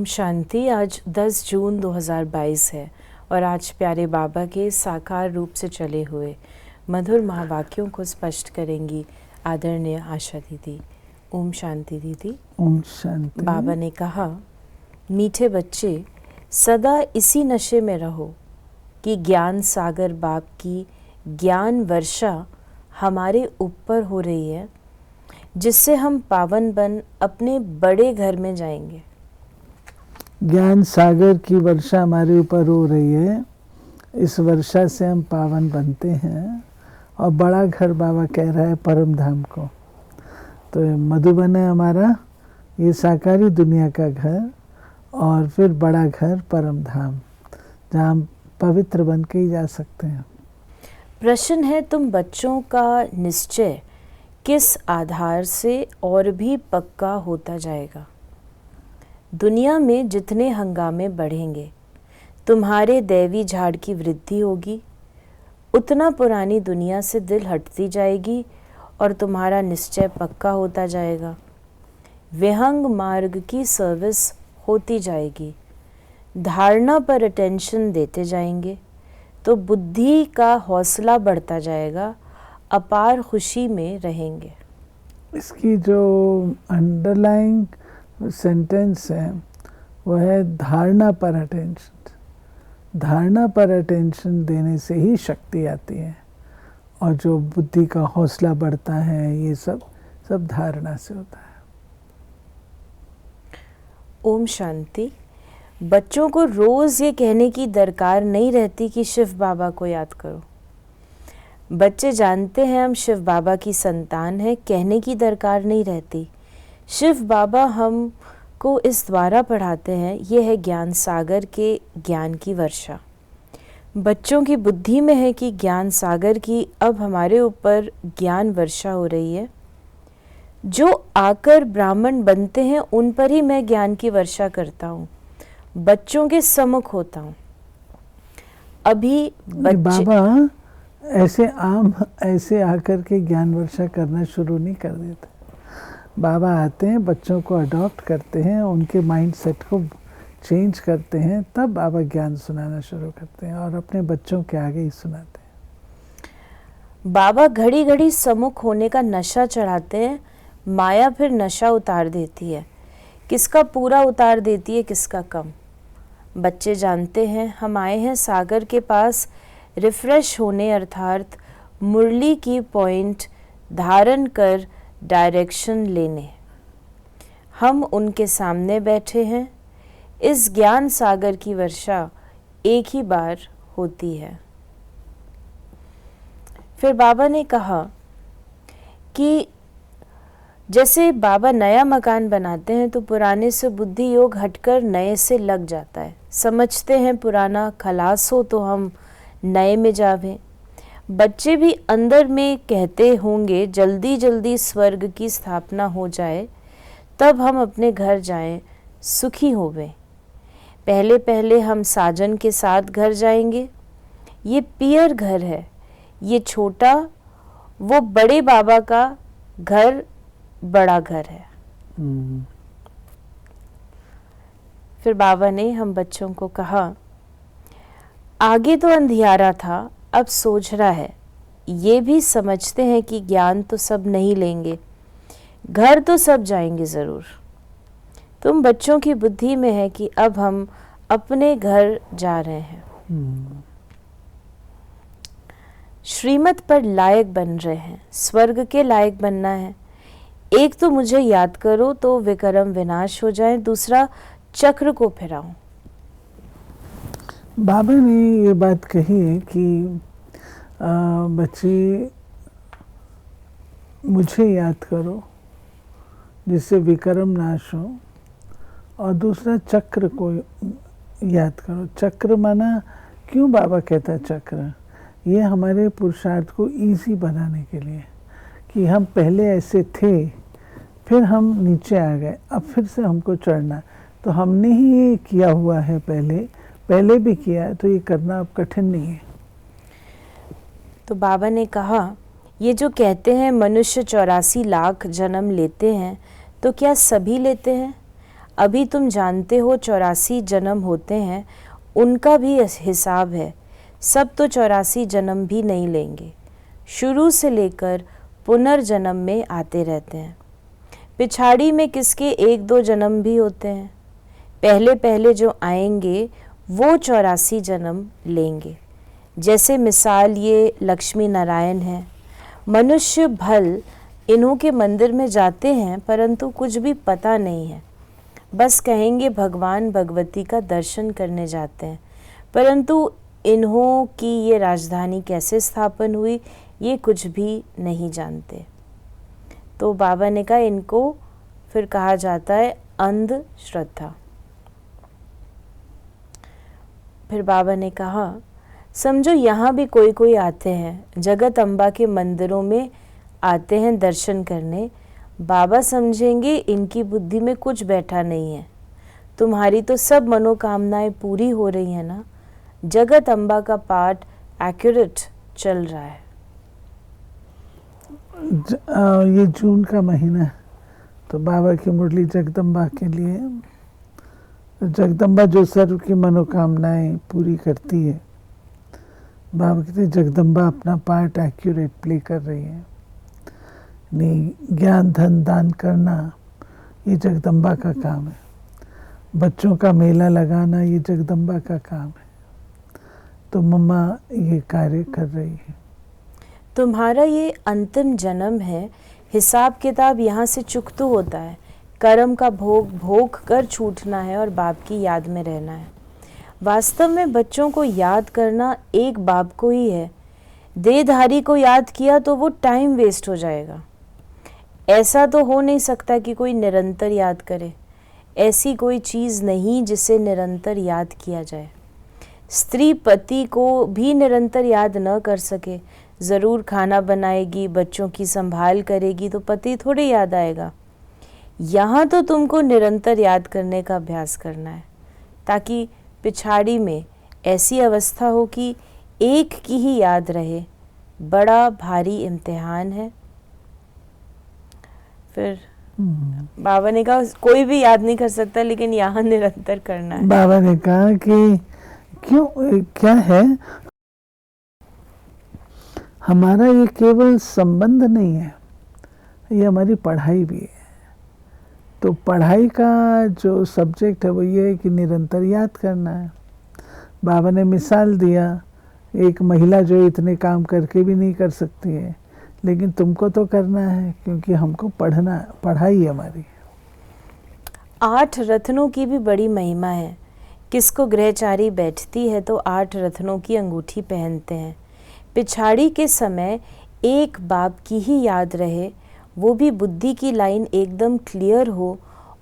शांति। आज 10 जून 2022 है और आज प्यारे बाबा के साकार रूप से चले हुए मधुर महावाक्यों को स्पष्ट करेंगी आदरणीय आशा दीदी। ओम शांति दीदी। ओम शांति। बाबा ने कहा, मीठे बच्चे सदा इसी नशे में रहो कि ज्ञान सागर बाप की ज्ञान वर्षा हमारे ऊपर हो रही है, जिससे हम पावन बन अपने बड़े घर में जाएंगे। ज्ञान सागर की वर्षा हमारे ऊपर हो रही है, इस वर्षा से हम पावन बनते हैं और बड़ा घर बाबा कह रहा है परम धाम को। तो मधुबन है हमारा ये साकारी दुनिया का घर और फिर बड़ा घर परम धाम, जहाँ हम पवित्र बन के ही जा सकते हैं। प्रश्न है, तुम बच्चों का निश्चय किस आधार से और भी पक्का होता जाएगा? दुनिया में जितने हंगामे बढ़ेंगे, तुम्हारे दैवी झाड़ की वृद्धि होगी, उतना पुरानी दुनिया से दिल हटती जाएगी और तुम्हारा निश्चय पक्का होता जाएगा। विहंग मार्ग की सर्विस होती जाएगी, धारणा पर अटेंशन देते जाएंगे तो बुद्धि का हौसला बढ़ता जाएगा, अपार खुशी में रहेंगे। इसकी जो अंडरलाइंग सेंटेंस है वह है धारणा पर अटेंशन। धारणा पर अटेंशन देने से ही शक्ति आती है और जो बुद्धि का हौसला बढ़ता है ये सब धारणा से होता है। ओम शांति। बच्चों को रोज़ ये कहने की दरकार नहीं रहती कि शिव बाबा को याद करो। बच्चे जानते हैं हम शिव बाबा की संतान हैं, कहने की दरकार नहीं रहती। शिव बाबा हम को इस द्वारा पढ़ाते हैं, ये है ज्ञान सागर के ज्ञान की वर्षा। बच्चों की बुद्धि में है कि ज्ञान सागर की अब हमारे ऊपर ज्ञान वर्षा हो रही है। जो आकर ब्राह्मण बनते हैं उन पर ही मैं ज्ञान की वर्षा करता हूँ, बच्चों के सम्मुख होता हूँ। अभी बाबा ऐसे आकर के ज्ञान वर्षा करना शुरू नहीं कर देते। बाबा आते हैं, बच्चों को अडॉप्ट करते हैं, उनके माइंड सेट को चेंज करते हैं, तब बाबा ज्ञान सुनाना शुरू करते हैं और अपने बच्चों के आगे ही सुनाते हैं। बाबा घड़ी घड़ी सम्मुख होने का नशा चढ़ाते हैं, माया फिर नशा उतार देती है। किसका पूरा उतार देती है, किसका कम। बच्चे जानते हैं हम आए हैं सागर के पास रिफ्रेश होने, अर्थात मुरली की पॉइंट धारण कर डायरेक्शन लेने। हम उनके सामने बैठे हैं। इस ज्ञान सागर की वर्षा एक ही बार होती है। फिर बाबा ने कहा कि जैसे बाबा नया मकान बनाते हैं तो पुराने से बुद्धि योग हटकर नए से लग जाता है। समझते हैं पुराना खलास हो तो हम नए में जावें। बच्चे भी अंदर में कहते होंगे जल्दी जल्दी स्वर्ग की स्थापना हो जाए, तब हम अपने घर जाएं, सुखी होवें। पहले पहले हम साजन के साथ घर जाएंगे। ये पियर घर है, ये छोटा, वो बड़े बाबा का घर बड़ा घर है। फिर बाबा ने हम बच्चों को कहा, आगे तो अंधियारा था, अब सोझरा है। ये भी समझते हैं कि ज्ञान तो सब नहीं लेंगे, घर तो सब जाएंगे ज़रूर। तुम बच्चों की बुद्धि में है कि अब हम अपने घर जा रहे हैं। श्रीमत पर लायक बन रहे हैं, स्वर्ग के लायक बनना है। एक तो मुझे याद करो तो विक्रम विनाश हो जाए, दूसरा चक्र को फिराऊं। बाबा ने ये बात कही है कि बच्चे मुझे याद करो जिससे विक्रम नाश हो, और दूसरा चक्र को याद करो। चक्र माना क्यों बाबा कहता है चक्र? ये हमारे पुरुषार्थ को इजी बनाने के लिए कि हम पहले ऐसे थे, फिर हम नीचे आ गए, अब फिर से हमको चढ़ना। तो हमने ही ये किया हुआ है, पहले भी किया है, तो ये करना अब कठिन नहीं है। तो बाबा ने कहा, ये जो कहते हैं मनुष्य 84 लाख जन्म लेते हैं, तो क्या सभी लेते हैं? अभी तुम जानते हो 84 जन्म होते हैं, उनका भी हिसाब है। सब तो 84 जन्म भी नहीं लेंगे, शुरू से लेकर पुनर्जन्म में आते रहते हैं। पिछाड़ी में किसके 1-2 जन्म भी होते हैं। पहले पहले जो आएंगे वो 84 जन्म लेंगे। जैसे मिसाल ये लक्ष्मी नारायण हैं। मनुष्य भल इन्हों के मंदिर में जाते हैं, परंतु कुछ भी पता नहीं है। बस कहेंगे भगवान भगवती का दर्शन करने जाते हैं, परंतु इन्हों की ये राजधानी कैसे स्थापन हुई ये कुछ भी नहीं जानते। तो बाबा ने कहा इनको फिर कहा जाता है अंधश्रद्धा। फिर बाबा ने कहा समझो यहाँ भी कोई कोई आते हैं, जगत अम्बा के मंदिरों में आते हैं दर्शन करने। बाबा समझेंगे इनकी बुद्धि में कुछ बैठा नहीं है, तुम्हारी तो सब मनोकामनाएं पूरी हो रही हैं ना। जगत अम्बा का पाठ एक्यूरेट चल रहा है। ये जून का महीना है, तो बाबा की मुरली जगदम्बा के लिए। जगदम्बा जो सर्व की मनोकामनाएं पूरी करती है, बाबा कहते जगदम्बा अपना पार्ट एक्यूरेट प्ले कर रही है। नहीं, ज्ञान धन दान करना ये जगदम्बा का काम है। बच्चों का मेला लगाना ये जगदम्बा का काम है। तो मम्मा ये कार्य कर रही है। तुम्हारा ये अंतिम जन्म है, हिसाब किताब यहाँ से चुकता होता है। कर्म का भोग भोग कर छूटना है और बाप की याद में रहना है। वास्तव में बच्चों को याद करना एक बाप को ही है। देहधारी को याद किया तो वो टाइम वेस्ट हो जाएगा। ऐसा तो हो नहीं सकता कि कोई निरंतर याद करे। ऐसी कोई चीज़ नहीं जिसे निरंतर याद किया जाए। स्त्री पति को भी निरंतर याद न कर सके, ज़रूर खाना बनाएगी, बच्चों की संभाल करेगी, तो पति थोड़े याद आएगा। यहाँ तो तुमको निरंतर याद करने का अभ्यास करना है, ताकि पिछाड़ी में ऐसी अवस्था हो कि एक की ही याद रहे। बड़ा भारी इम्तिहान है। फिर बाबा ने कहा कोई भी याद नहीं कर सकता, लेकिन यहाँ निरंतर करना है। बाबा ने कहा कि क्यों, क्या है, हमारा ये केवल संबंध नहीं है, ये हमारी पढ़ाई भी है। तो पढ़ाई का जो सब्जेक्ट है वो ये है कि निरंतर याद करना है। बाबा ने मिसाल दिया, एक महिला जो इतने काम करके भी नहीं कर सकती है, लेकिन तुमको तो करना है, क्योंकि हमको पढ़ना, पढ़ाई है हमारी। 8 रत्नों की भी बड़ी महिमा है। किसको ग्रहचारी बैठती है तो 8 रत्नों की अंगूठी पहनते हैं। पिछाड़ी के समय एक बाप की ही याद रहे, वो भी बुद्धि की लाइन एकदम क्लियर हो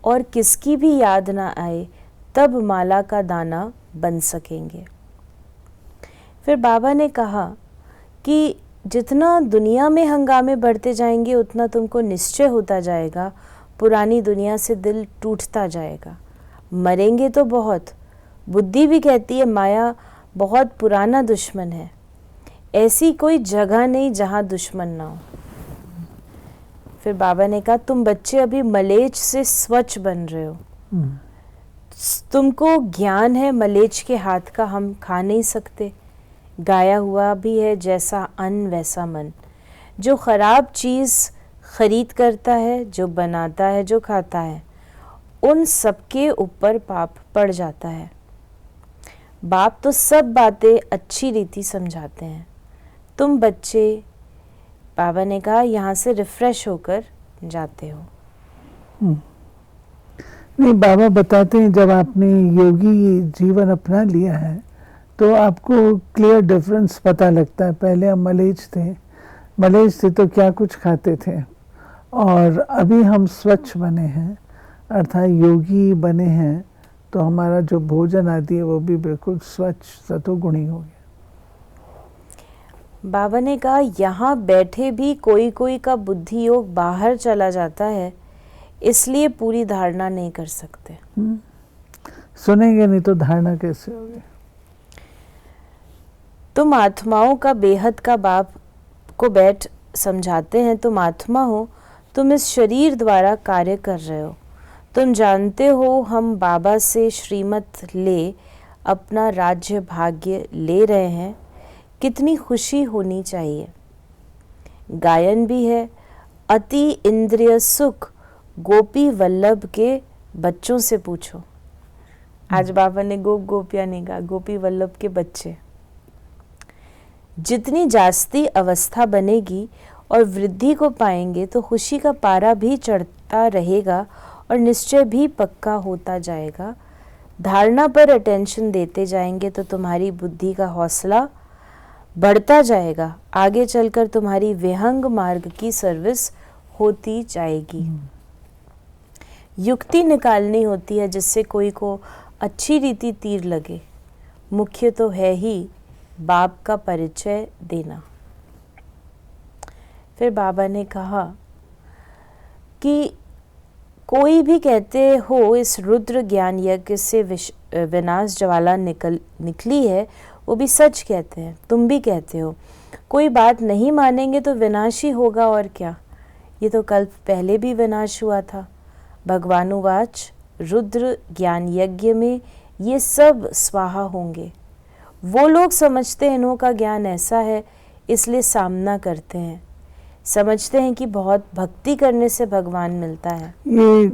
और किसकी भी याद ना आए, तब माला का दाना बन सकेंगे। फिर बाबा ने कहा कि जितना दुनिया में हंगामे बढ़ते जाएंगे उतना तुमको निश्चय होता जाएगा, पुरानी दुनिया से दिल टूटता जाएगा। मरेंगे तो बहुत। बुद्धि भी कहती है माया बहुत पुराना दुश्मन है, ऐसी कोई जगह नहीं जहाँ दुश्मन ना हो। फिर बाबा ने कहा तुम बच्चे अभी मलेच्छ से स्वच्छ बन रहे हो। तुमको ज्ञान है मलेच्छ के हाथ का हम खा नहीं सकते। गाया हुआ भी है जैसा अन्न वैसा मन। जो खराब चीज़ खरीद करता है, जो बनाता है, जो खाता है, उन सबके ऊपर पाप पड़ जाता है। बाप तो सब बातें अच्छी रीति समझाते हैं। तुम बच्चे, बाबा ने कहा, यहाँ से रिफ्रेश होकर जाते हो। नहीं, बाबा बताते हैं जब आपने योगी जीवन अपना लिया है तो आपको क्लियर डिफरेंस पता लगता है। पहले हम मलेच्छ थे तो क्या कुछ खाते थे, और अभी हम स्वच्छ बने हैं, अर्थात योगी बने हैं, तो हमारा जो भोजन आदि है वो भी बिल्कुल स्वच्छ सतोगुणी हो गया। बाबा ने कहा यहाँ बैठे भी कोई कोई का बुद्धि योग बाहर चला जाता है, इसलिए पूरी धारणा नहीं कर सकते। सुनेंगे नहीं तो धारणा कैसे होगी। तुम आत्माओं का बेहद का बाप को बैठ समझाते हैं। तुम आत्मा हो, तुम इस शरीर द्वारा कार्य कर रहे हो। तुम जानते हो हम बाबा से श्रीमत ले अपना राज्य भाग्य ले रहे हैं, कितनी खुशी होनी चाहिए। गायन भी है, अति इंद्रिय सुख गोपी वल्लभ के बच्चों से पूछो। आज बाबा ने गोपियां नहीं कहा, गोपी वल्लभ के बच्चे। जितनी जास्ती अवस्था बनेगी और वृद्धि को पाएंगे तो खुशी का पारा भी चढ़ता रहेगा और निश्चय भी पक्का होता जाएगा। धारणा पर अटेंशन देते जाएंगे तो तुम्हारी बुद्धि का हौसला बढ़ता जाएगा। आगे चलकर तुम्हारी विहंग मार्ग की सर्विस होती जाएगी। युक्ति निकालनी होती है जिससे कोई को अच्छी रीति तीर लगे। मुख्य तो है ही बाप का परिचय देना। फिर बाबा ने कहा कि कोई भी कहते हो इस रुद्र ज्ञान यज्ञ से विनाश ज्वाला निकली है, वो भी सच कहते हैं, तुम भी कहते हो। कोई बात नहीं मानेंगे तो विनाश ही होगा और क्या। ये तो कल्प पहले भी विनाश हुआ था। भगवानुवाच रुद्र ज्ञान यज्ञ में ये सब स्वाहा होंगे। वो लोग समझते हैं इन्हों का ज्ञान ऐसा है, इसलिए सामना करते हैं। समझते हैं कि बहुत भक्ति करने से भगवान मिलता है। ये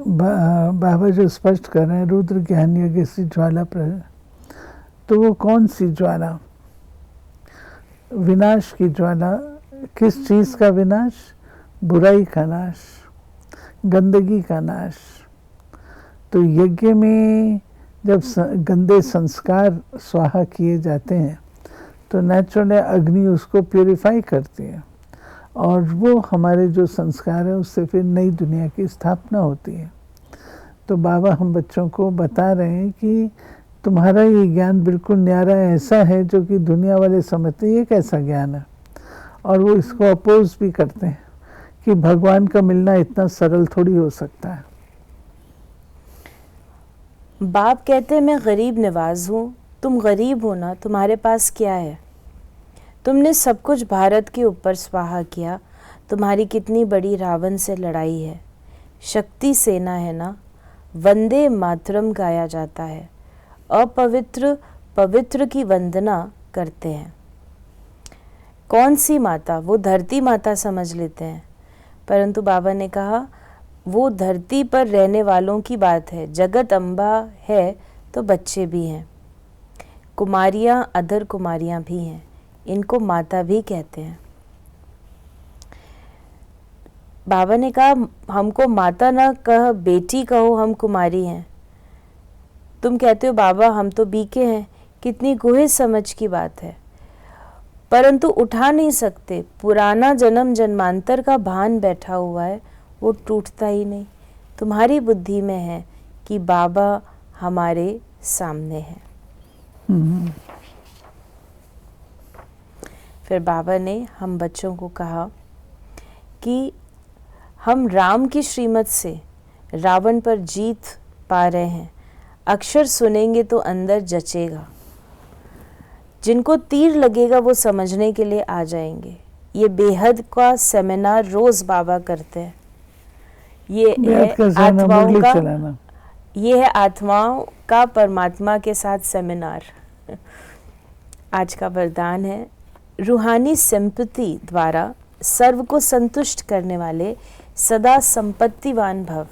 बाबा जो स्पष्ट कर रहे हैं रुद्र ज्ञान यज्ञ से ज्वाला पर, तो वो कौन सी ज्वाला? विनाश की ज्वाला। किस चीज का विनाश? बुराई का नाश, गंदगी का नाश। तो यज्ञ में जब गंदे संस्कार स्वाहा किए जाते हैं तो नेचुरली अग्नि उसको प्यूरिफाई करती है और वो हमारे जो संस्कार है उससे फिर नई दुनिया की स्थापना होती है। तो बाबा हम बच्चों को बता रहे हैं कि तुम्हारा ये ज्ञान बिल्कुल न्यारा ऐसा है जो कि दुनिया वाले समझते हैं ये कैसा ज्ञान है, और वो इसको अपोज भी करते हैं कि भगवान का मिलना इतना सरल थोड़ी हो सकता है। बाप कहते हैं मैं गरीब नवाज हूँ, तुम गरीब हो ना, तुम्हारे पास क्या है? तुमने सब कुछ भारत के ऊपर स्वाहा किया। तुम्हारी कितनी बड़ी रावण से लड़ाई है। शक्ति सेना है ना, वंदे मातरम गाया जाता है। अपवित्र पवित्र की वंदना करते हैं। कौन सी माता? वो धरती माता समझ लेते हैं, परंतु बाबा ने कहा वो धरती पर रहने वालों की बात है। जगत अम्बा है तो बच्चे भी हैं, कुमारियां अदर कुमारियां भी हैं, इनको माता भी कहते हैं। बाबा ने कहा हमको माता ना कह, बेटी कहो, हम कुमारी हैं। तुम कहते हो बाबा हम तो बीके हैं, कितनी गुहे समझ की बात है, परंतु उठा नहीं सकते। पुराना जन्म जन्मांतर का भान बैठा हुआ है, वो टूटता ही नहीं। तुम्हारी बुद्धि में है कि बाबा हमारे सामने है। फिर बाबा ने हम बच्चों को कहा कि हम राम की श्रीमत से रावण पर जीत पा रहे हैं। अक्षर सुनेंगे तो अंदर जचेगा। जिनको तीर लगेगा वो समझने के लिए आ जाएंगे। ये बेहद का सेमिनार रोज बाबा करते हैं। ये है आत्माओं का परमात्मा के साथ सेमिनार। आज का वरदान है रूहानी सिंपैथी द्वारा सर्व को संतुष्ट करने वाले सदा संपत्तिवान भव।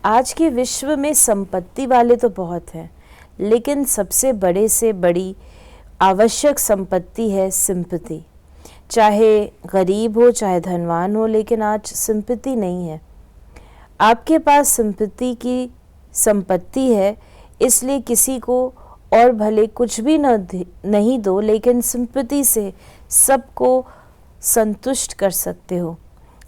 आज के विश्व में संपत्ति वाले तो बहुत हैं, लेकिन सबसे बड़े से बड़ी आवश्यक संपत्ति है सिंपैथी। चाहे गरीब हो चाहे धनवान हो, लेकिन आज सिंपैथी नहीं है। आपके पास सिंपैथी की संपत्ति है, इसलिए किसी को और भले कुछ भी नहीं दो, लेकिन सिंपैथी से सबको संतुष्ट कर सकते हो।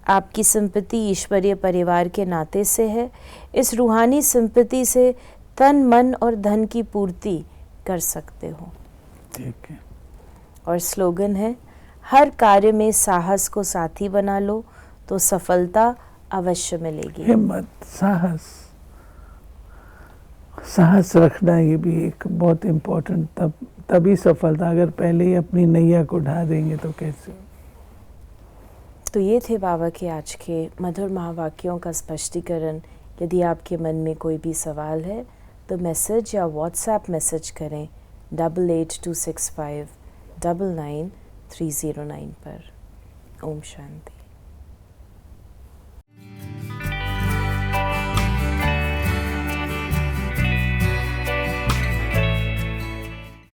आपकी सिंपैथी ईश्वरीय परिवार के नाते से है। इस रूहानी सिंपैथी से तन मन और धन की पूर्ति कर सकते हो। ठीक है। और स्लोगन है हर कार्य में साहस को साथी बना लो तो सफलता अवश्य मिलेगी। हिम्मत, साहस रखना, ये भी एक बहुत इम्पोर्टेंट, तभी सफलता। अगर पहले ही अपनी नैया को ढा देंगे तो कैसे? तो ये थे बाबा के आज के मधुर महावाक्यों का स्पष्टीकरण। यदि आपके मन में कोई भी सवाल है तो मैसेज या व्हाट्सएप मैसेज करें 8826599309 पर। ओम शांति।